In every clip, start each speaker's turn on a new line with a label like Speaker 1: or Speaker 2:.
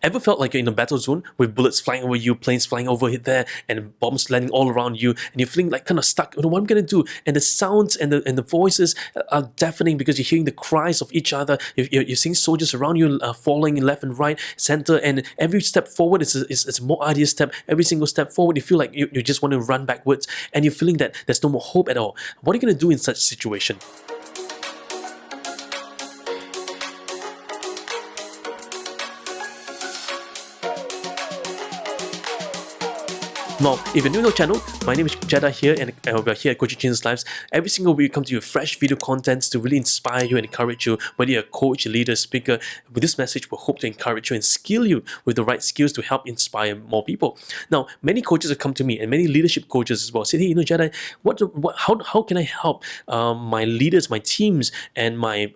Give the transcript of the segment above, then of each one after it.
Speaker 1: Ever felt like you're in a battle zone with bullets flying over you, planes flying over there, and bombs landing all around you, and you're feeling like kind of stuck? You know what I'm gonna do? And the sounds and the voices are deafening because you're hearing the cries of each other. You're seeing soldiers around you falling left and right, center, and every step forward is a more arduous step. Every single step forward, you feel like you just want to run backwards, and you're feeling that there's no more hope at all. What are you gonna do in such a situation? Now, if you're new to the channel, my name is Jedidiah here, and we're here at Coaching Changes Lives. Every single week, we come to you with fresh video contents to really inspire you and encourage you, whether you're a coach, a leader, speaker. With this message, we hope to encourage you and skill you with the right skills to help inspire more people. Now, many coaches have come to me, and many leadership coaches as well, say, hey, Jedi, how can I help my leaders, my teams, and my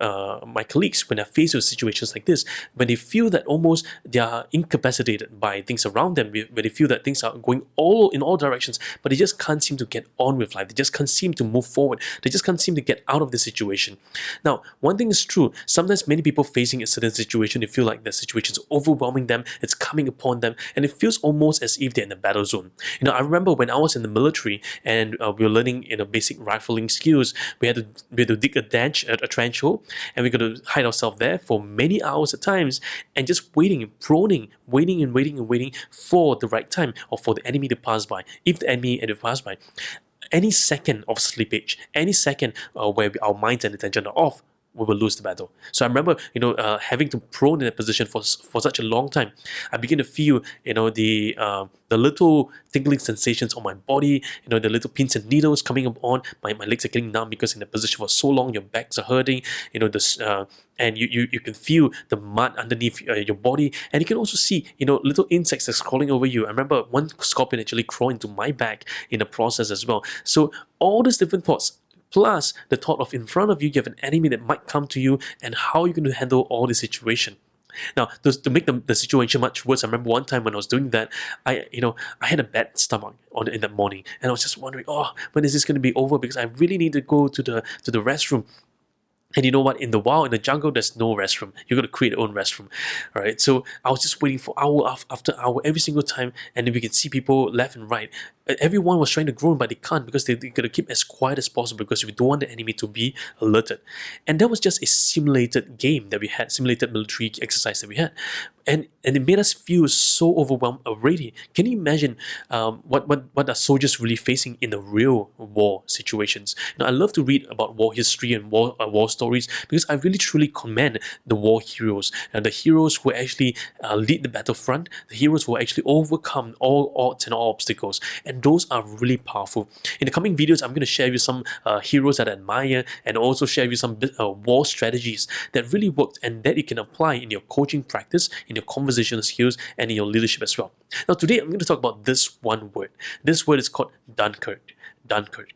Speaker 1: colleagues when they're faced with situations like this, when they feel that almost they are incapacitated by things around them, when they feel that things are going in all directions, but they just can't seem to get on with life. They just can't seem to move forward. They just can't seem to get out of the situation. Now, one thing is true. Sometimes many people facing a certain situation, they feel like the situation is overwhelming them. It's coming upon them, and it feels almost as if they're in a battle zone. I remember when I was in the military and we were learning basic rifling skills. We had to dig a trench hole, and we got to hide ourselves there for many hours at times, and just waiting, proning, waiting for the right time or for the enemy to pass by. If the enemy pass by, any second of slippage, any second where our minds and attention are off, we will lose the battle. So I remember, having to prone in that position for such a long time. I began to feel, the little tingling sensations on my body, the little pins and needles coming up on my legs are getting numb because in the position for so long, your backs are hurting, and you can feel the mud underneath your body, and you can also see, little insects that's crawling over you. I remember one scorpion actually crawled into my back in the process as well. So all these different thoughts, plus the thought of in front of you, you have an enemy that might come to you, and how you're going to handle all this situation. Now, to make the situation much worse, I remember one time when I was doing that, I had a bad stomach in that morning, and I was just wondering, when is this going to be over? Because I really need to go to the restroom. And you know what? In the jungle, there's no restroom. You're going to create your own restroom. All right. So I was just waiting for hour after hour every single time. And then we could see people left and right. Everyone was trying to groan, but they can't because they got to keep as quiet as possible because we don't want the enemy to be alerted. And that was just a simulated game that we had, simulated military exercise that we had. And it made us feel so overwhelmed already. Can you imagine what are soldiers really facing in the real war situations? I love to read about war history and war stories because I really truly commend the war heroes and the heroes who actually lead the battlefront, the heroes who actually overcome all odds and all obstacles. And those are really powerful. In the coming videos, I'm going to share with you some heroes that I admire, and also share with you some war strategies that really worked and that you can apply in your coaching practice, in your conversational skills, and in your leadership as well. Now, today I'm going to talk about this one word. This word is called Dunkirk. Dunkirk.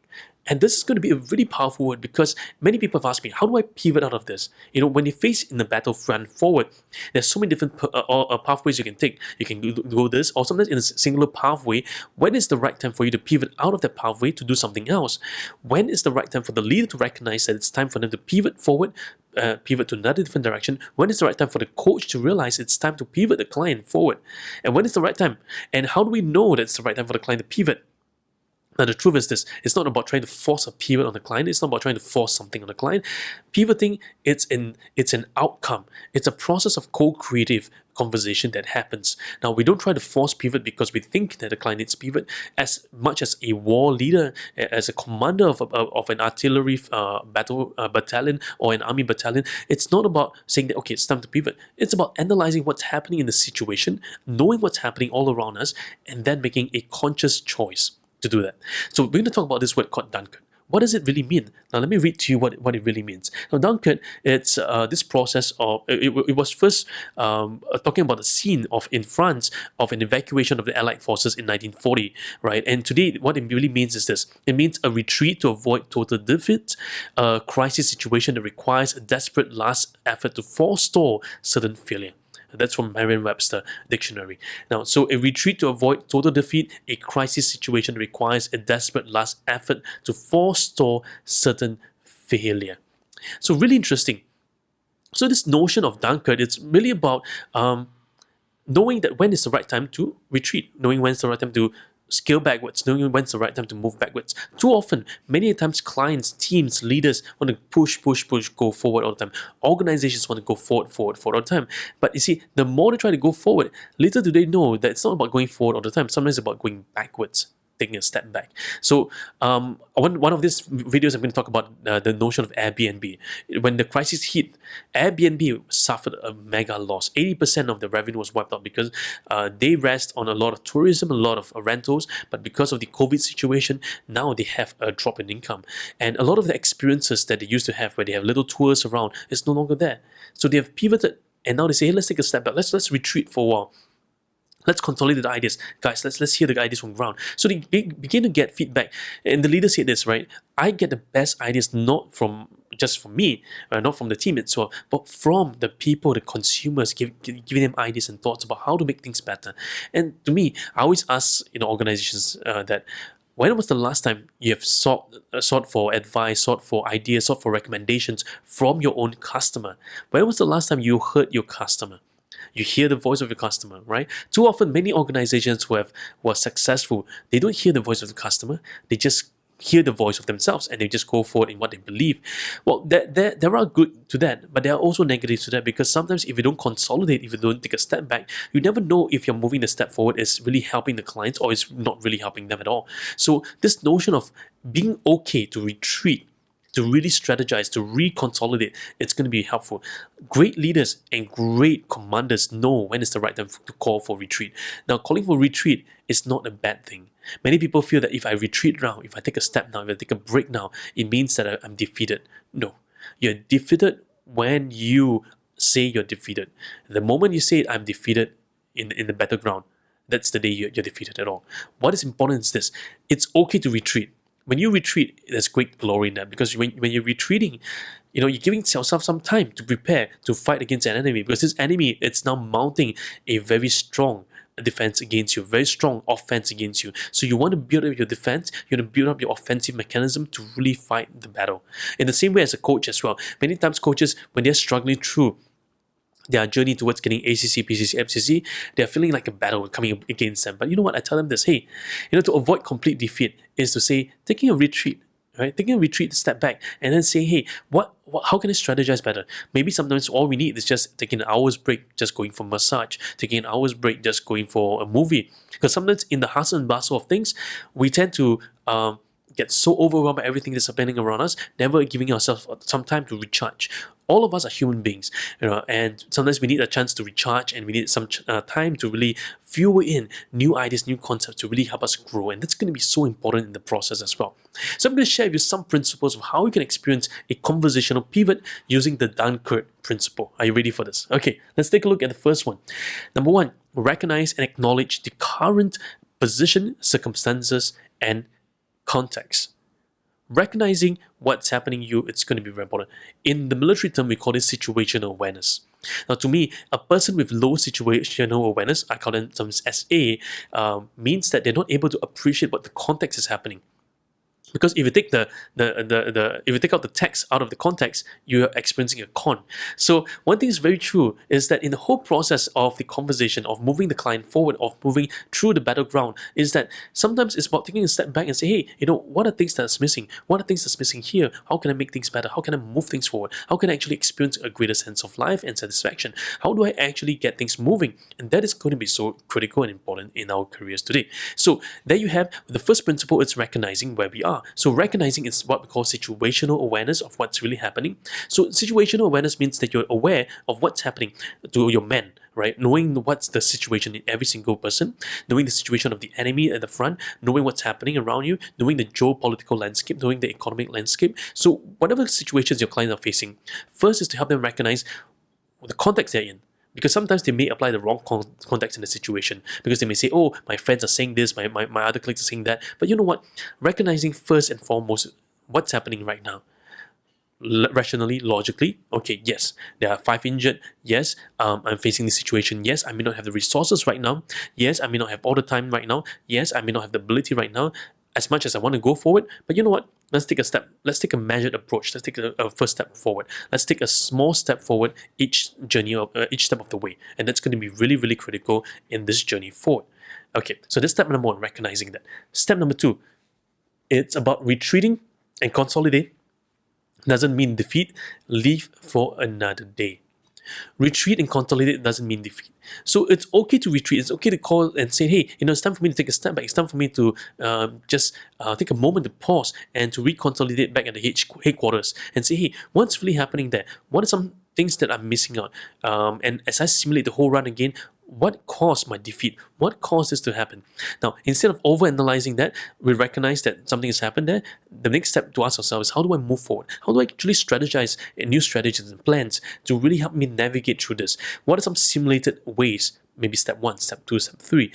Speaker 1: And this is going to be a really powerful word because many people have asked me, how do I pivot out of this? When you face in the battlefront forward, there's so many different pathways you can take. You can go this, or sometimes in a singular pathway. When is the right time for you to pivot out of that pathway to do something else? When is the right time for the leader to recognize that it's time for them to pivot forward, pivot to another different direction? When is the right time for the coach to realize it's time to pivot the client forward? And when is the right time? And how do we know that it's the right time for the client to pivot? Now, the truth is this, it's not about trying to force a pivot on the client. It's not about trying to force something on the client. Pivoting, it's an outcome. It's a process of co-creative conversation that happens. Now, we don't try to force pivot because we think that the client needs pivot. As much as a war leader, as a commander of an artillery battalion or an army battalion, it's not about saying that, okay, it's time to pivot. It's about analyzing what's happening in the situation, knowing what's happening all around us, and then making a conscious choice to do that. So we're going to talk about this word called Dunkirk. What does it really mean? Now let me read to you what it really means. Now Dunkirk, it's this process of, it was first talking about the scene in France of an evacuation of the Allied forces in 1940, right? And today what it really means is this. It means a retreat to avoid total defeat, a crisis situation that requires a desperate last effort to forestall certain failure. That's from Merriam-Webster Dictionary. Now, so a retreat to avoid total defeat, a crisis situation requires a desperate last effort to forestall certain failure. So really interesting. So this notion of Dunkirk, it's really about knowing that when is the right time to retreat, knowing when is the right time to scale backwards, knowing when's the right time to move backwards. Too often, many times clients, teams, leaders want to push, go forward all the time. Organizations want to go forward all the time. But you see, the more they try to go forward, little do they know that it's not about going forward all the time. Sometimes it's about going backwards, taking a step back. So one of these videos I'm going to talk about the notion of Airbnb. When the crisis hit, Airbnb suffered a mega loss. 80% of the revenue was wiped out because they rest on a lot of tourism, a lot of rentals, but because of the COVID situation, now they have a drop in income. And a lot of the experiences that they used to have where they have little tours around is no longer there. So they have pivoted and now they say, hey, let's take a step back. Let's retreat for a while. Let's consolidate the ideas. Guys, let's hear the ideas from ground. So they begin to get feedback. And the leader said this, right? I get the best ideas not from just from me, not from the team itself, but from the people, the consumers, giving them ideas and thoughts about how to make things better. And to me, I always ask organizations that when was the last time you have sought for advice, sought for ideas, sought for recommendations from your own customer? When was the last time you heard your customer? You hear the voice of your customer, right? Too often, many organizations who are successful, they don't hear the voice of the customer. They just hear the voice of themselves and they just go forward in what they believe. Well, there are good to that, but there are also negatives to that because sometimes if you don't consolidate, if you don't take a step back, you never know if you're moving the step forward is really helping the clients or is not really helping them at all. So this notion of being okay to retreat, to really strategize, to reconsolidate, it's going to be helpful. Great leaders and great commanders know when is the right time to call for retreat. Now, calling for retreat is not a bad thing. Many people feel that if I retreat now, if I take a step now, if I take a break now, it means that I'm defeated. No, you're defeated when you say you're defeated. The moment you say I'm defeated in the battleground, that's the day you're defeated at all. What is important is this: it's okay to retreat. When you retreat, there's great glory in that because when you're retreating, you're giving yourself some time to prepare to fight against an enemy because this enemy, it's now mounting a very strong defense against you, very strong offense against you. So you want to build up your defense, you want to build up your offensive mechanism to really fight the battle. In the same way as a coach as well, many times coaches, when they're struggling through their journey towards getting ACC, PCC, FCC, they're feeling like a battle coming against them. But you know what? I tell them this: hey, to avoid complete defeat is to say taking a retreat, right? Taking a retreat, step back, and then say, hey, how can I strategize better? Maybe sometimes all we need is just taking an hour's break, just going for massage, taking an hour's break, just going for a movie. Because sometimes in the hustle and bustle of things, we tend to get so overwhelmed by everything that's happening around us, never giving ourselves some time to recharge. All of us are human beings, and sometimes we need a chance to recharge and we need some time to really fuel in new ideas, new concepts to really help us grow. And that's going to be so important in the process as well. So I'm going to share with you some principles of how you can experience a conversational pivot using the Dunkirk Principle. Are you ready for this? Okay, let's take a look at the first one. Number one, recognize and acknowledge the current position, circumstances, and context. Recognizing what's happening to you, it's going to be very important. In the military term, we call it situational awareness. Now, to me, a person with low situational awareness, I call them sometimes SA, means that they're not able to appreciate what the context is happening. Because if you take if you take out the text out of the context, you're experiencing a con. So one thing is very true is that in the whole process of the conversation, of moving the client forward, of moving through the battleground, is that sometimes it's about taking a step back and say, hey, what are things that's missing? What are things that's missing here? How can I make things better? How can I move things forward? How can I actually experience a greater sense of life and satisfaction? How do I actually get things moving? And that is going to be so critical and important in our careers today. So there you have the first principle. It's recognizing where we are. So recognizing is what we call situational awareness of what's really happening. So situational awareness means that you're aware of what's happening to your men, right? Knowing what's the situation in every single person, knowing the situation of the enemy at the front, knowing what's happening around you, knowing the geopolitical landscape, knowing the economic landscape. So whatever situations your clients are facing, first is to help them recognize the context they're in. Because sometimes they may apply the wrong context in the situation. Because they may say, oh, my friends are saying this, my other colleagues are saying that. But you know what? Recognizing first and foremost what's happening right now. Rationally, logically, okay, yes, there are 5 injured. Yes, I'm facing this situation. Yes, I may not have the resources right now. Yes, I may not have all the time right now. Yes, I may not have the ability right now. as much as I want to go forward, but you know what? Let's take a step. Let's take a measured approach. Let's take a first step forward. Let's take a small step forward each each step of the way, and that's going to be really, really critical in this journey forward. Okay, so that's step number one, recognizing that. Step number two, it's about retreating and consolidate. Doesn't mean defeat. Leave for another day. Retreat and consolidate doesn't mean defeat. So it's okay to retreat. It's okay to call and say, hey, it's time for me to take a step back. It's time for me to just take a moment to pause and to reconsolidate back at the headquarters and say, hey, what's really happening there? What are some things that I'm missing out? And as I simulate the whole run again, what caused my defeat? What caused this to happen? Now, instead of overanalyzing that, we recognize that something has happened there. The next step to ask ourselves is, how do I move forward? How do I actually strategize new strategies and plans to really help me navigate through this? What are some simulated ways? Maybe step 1, step 2, step 3,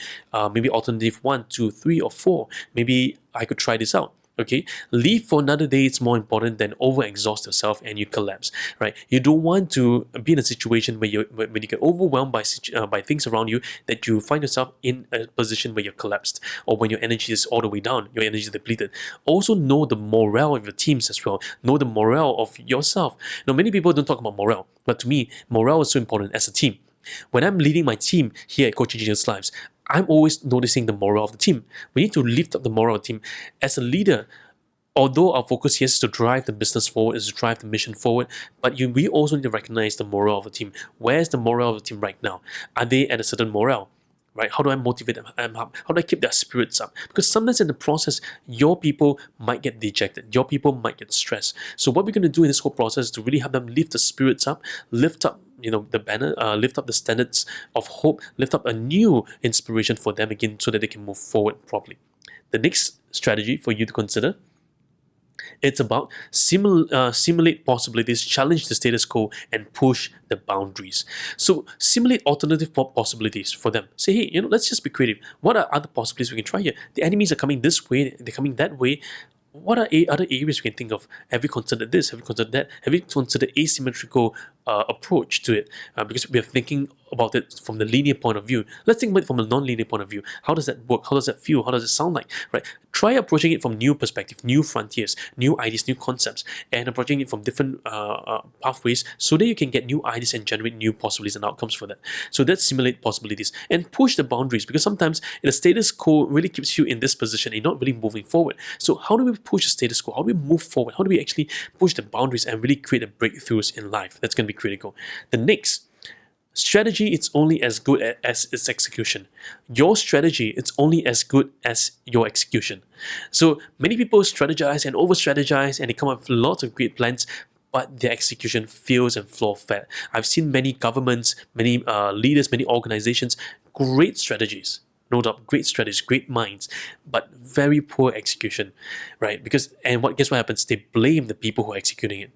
Speaker 1: maybe alternative 1, 2, 3, or 4. Maybe I could try this out. Okay, leave for another day. It's more important than overexhaust yourself and you collapse, right? You don't want to be in a situation where when you get overwhelmed by things around you, that you find yourself in a position where you're collapsed, or when your energy is all the way down, your energy is depleted. Also know the morale of your teams as well. Know the morale of yourself. Now, many people don't talk about morale, but to me, morale is so important as a team. When I'm leading my team here at Coaching Genius Lives, I'm always noticing the morale of the team. We need to lift up the morale of the team. As a leader, although our focus here is to drive the business forward, is to drive the mission forward, but we also need to recognize the morale of the team. Where's the morale of the team right now? Are they at a certain morale? Right? How do I motivate them? How do I keep their spirits up? Because sometimes in the process, your people might get dejected. Your people might get stressed. So what we're going to do in this whole process is to really help them lift the spirits up, lift up the banner, lift up the standards of hope, lift up a new inspiration for them again so that they can move forward properly. The next strategy for you to consider, it's about simulate possibilities, challenge the status quo, and push the boundaries. So simulate alternative possibilities for them. Say, hey, let's just be creative. What are other possibilities we can try here? The enemies are coming this way, they're coming that way. What are other areas we can think of? Have we considered this? Have we considered that? Have we considered asymmetrical approach to it? Because we are thinking about it from the linear point of view. Let's think about it from a non-linear point of view. How does that work? How does that feel? How does it sound like? Right? Try approaching it from new perspective, new frontiers, new ideas, new concepts, and approaching it from different pathways so that you can get new ideas and generate new possibilities and outcomes for that. So let's simulate possibilities and push the boundaries, because sometimes the status quo really keeps you in this position and not really moving forward. So how do we push the status quo? How do we move forward? How do we actually push the boundaries and really create the breakthroughs in life? That's going to be critical. The next, strategy, it's only as good as its execution. Your strategy, it's only as good as your execution. So many people strategize and over-strategize and they come up with lots of great plans, but their execution fails and flat. I've seen many governments, many leaders, many organizations, great strategies. No doubt, great strategies, great minds, but very poor execution, right? Guess what happens? They blame the people who are executing it.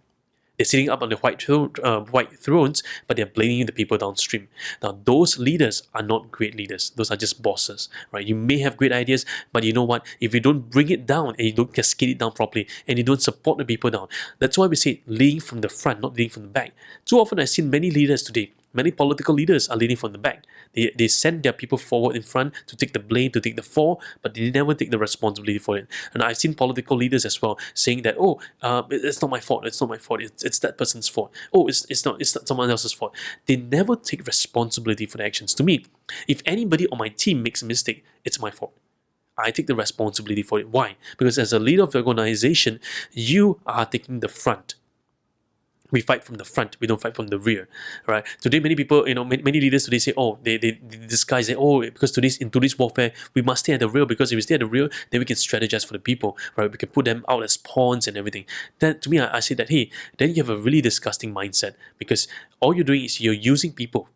Speaker 1: They're sitting up on the white thrones, but they're blaming the people downstream. Now, those leaders are not great leaders. Those are just bosses, right? You may have great ideas, but you know what? If you don't bring it down and you don't cascade it down properly and you don't support the people down, that's why we say leading from the front, not leading from the back. Too often I've seen many leaders today, many political leaders are leading from the back. They send their people forward in front to take the blame, to take the fall, but they never take the responsibility for it. And I've seen political leaders as well saying that, it's not my fault, it's not my fault, it's that person's fault. It's not someone else's fault. They never take responsibility for their actions. To me, if anybody on my team makes a mistake, it's my fault. I take the responsibility for it. Why? Because as a leader of the organization, you are taking the front. We fight from the front, we don't fight from the rear, right? Today, many people, many leaders today say, they disguise it, because in today's warfare, we must stay at the rear, because if we stay at the rear, then we can strategize for the people, right? We can put them out as pawns and everything. Then, to me, I say that, hey, then you have a really disgusting mindset, because all you're doing is you're using people.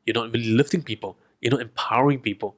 Speaker 1: You're not really lifting people. You're not empowering people.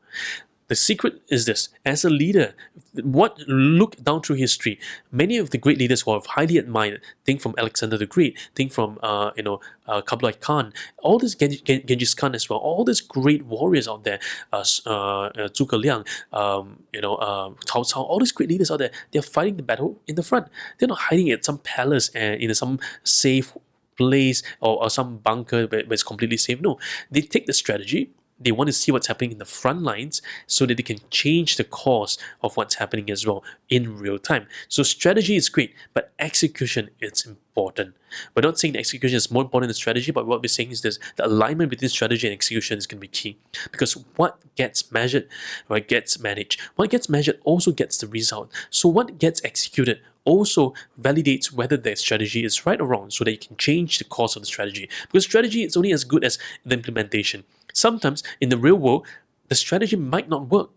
Speaker 1: The secret is this: as a leader, look down through history, many of the great leaders who are highly admired, think from Alexander the Great, think from Kublai Khan, all this Genghis Khan as well, all these great warriors out there, Zhuge Liang, Cao Cao, all these great leaders out there, they're fighting the battle in the front. They're not hiding at some palace and in some safe place or some bunker where it's completely safe. No, they take the strategy, They want to see what's happening in the front lines so that they can change the course of what's happening as well in real time. So strategy is great, but execution is important. We're not saying the execution is more important than strategy, but what we're saying is this: the alignment between strategy and execution is going to be key. Because what gets measured, what gets managed, what gets measured also gets the result. So what gets executed also validates whether the strategy is right or wrong, so that you can change the course of the strategy. Because strategy is only as good as the implementation. Sometimes in the real world, the strategy might not work.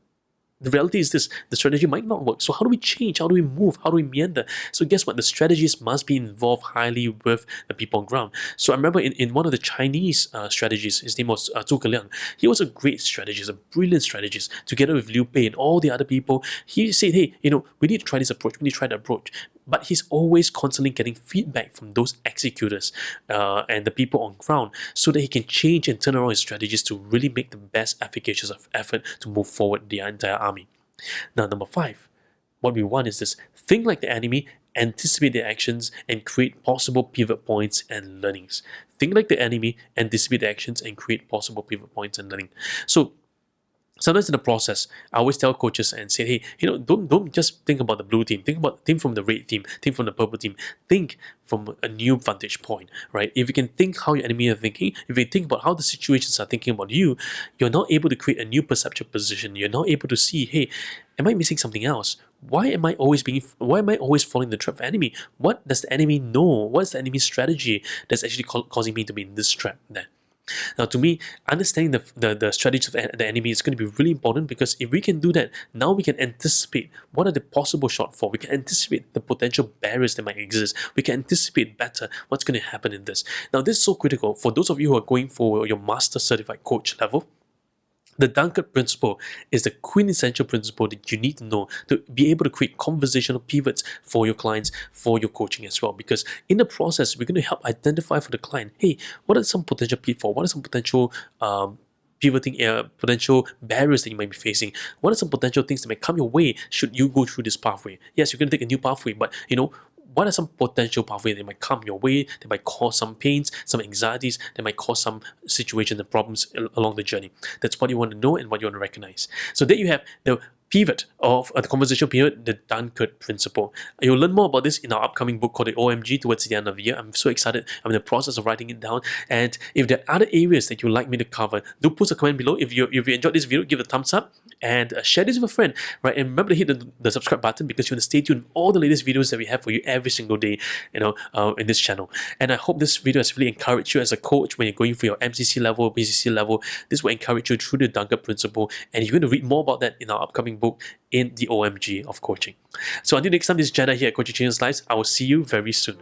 Speaker 1: The reality is this: the strategy might not work. So how do we change? How do we move? How do we meander? So guess what? The strategies must be involved highly with the people on ground. So I remember in one of the Chinese strategies, his name was Zhuge Liang. He was a great strategist, a brilliant strategist. Together with Liu Bei and all the other people, he said, hey, we need to try this approach. We need to try that approach. But he's always constantly getting feedback from those executors and the people on ground, so that he can change and turn around his strategies to really make the best efficacious of effort to move forward the entire army. Now, number 5, what we want is this: think like the enemy, anticipate their actions, and create possible pivot points and learnings. Think like the enemy, anticipate their actions, and create possible pivot points and learning. So sometimes in the process, I always tell coaches and say, hey, don't just think about the blue team. Think from the red team. Think from the purple team. Think from a new vantage point, right? If you can think how your enemy are thinking, if you think about how the situations are thinking about you, you're now able to create a new perceptual position. You're now able to see, hey, am I missing something else? Why am I always falling in the trap of the enemy? What does the enemy know? What's the enemy's strategy that's actually causing me to be in this trap there? Now, to me, understanding the strategies of the enemy is going to be really important, because if we can do that, now we can anticipate what are the possible shortfalls. We can anticipate the potential barriers that might exist. We can anticipate better what's going to happen in this. Now, this is so critical for those of you who are going for your master certified coach level. The Dunkirk Principle is the quintessential principle that you need to know to be able to create conversational pivots for your clients, for your coaching as well. Because in the process, we're going to help identify for the client, hey, what are some potential pitfalls? What are some potential pivoting potential barriers that you might be facing? What are some potential things that may come your way should you go through this pathway? Yes, you're going to take a new pathway, but what are some potential pathways that might come your way, that might cause some pains, some anxieties, that might cause some situations and problems along the journey? That's what you want to know and what you want to recognize. So there you have the pivot of the conversational pivot, the Dunkirk Principle. You'll learn more about this in our upcoming book called the OMG towards the end of the year. I'm so excited. I'm in the process of writing it down. And if there are other areas that you'd like me to cover, do post a comment below. If you enjoyed this video, give it a thumbs up and share this with a friend, right? And remember to hit the subscribe button, because you want to stay tuned with all the latest videos that we have for you every single day, in this channel. And I hope this video has really encouraged you as a coach when you're going for your MCC level, BCC level. This will encourage you through the Dunkirk Principle, and you're going to read more about that in our upcoming book, in the OMG of coaching. So until next time, this is Jedi here at Coaching Changes Lives. I will see you very soon.